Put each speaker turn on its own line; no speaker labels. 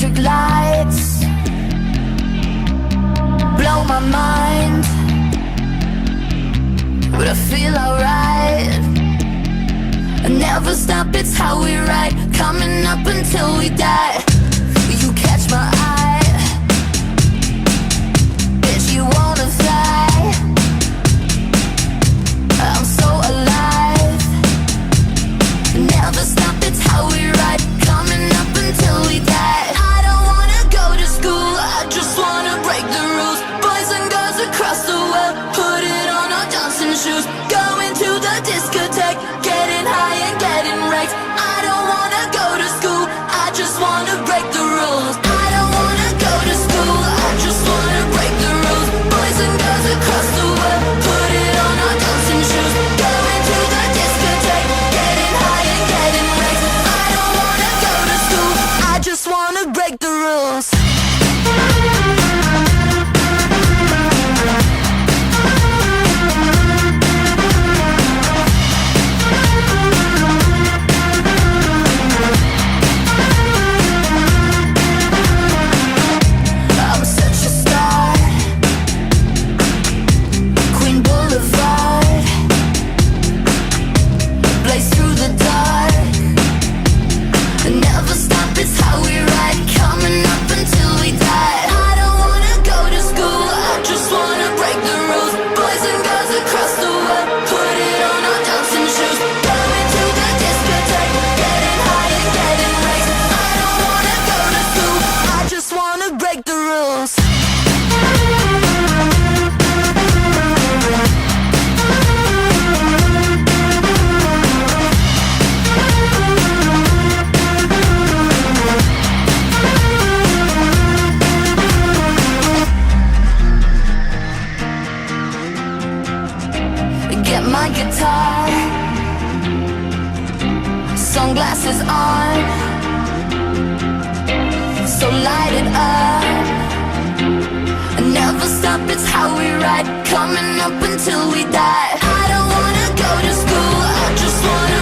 electric lights blow my mind, but I feel alright. I never stop, it's how we ride, coming up until we die. You catch my eye, bitch, you wanna fly. I'm so alive. Never stop, it's how we ride, coming up until we die. I don't wanna go to school, I just wanna break the rules. Boys and girls across the world, put it on our dancing shoes. Going to the discotheque, getting high and getting wrecked. I don't wanna go to school, I just wanna break the rules. I don't wanna go to school, I just wanna break the rules. Boys and girls across the world, put it on our dancing shoes. Going to the discotheque, getting high and getting wrecked. I don't wanna go to school, I just wanna break the rules. I'm such a star, Queen Boulevard, blaze through the dark. Never stop, it's how we ride, coming up until we die. I don't wanna go to school, I just wanna break the rules. Boys and girls across the world, put it on our dancing shoes. Going to the discotheque, getting high and getting wrecked. I don't wanna go to school, I just wanna break the rules. Get my guitar, sunglasses on, so light it up. Never stop, it's how we ride, coming up until we die. I don't wanna go to school, I just wanna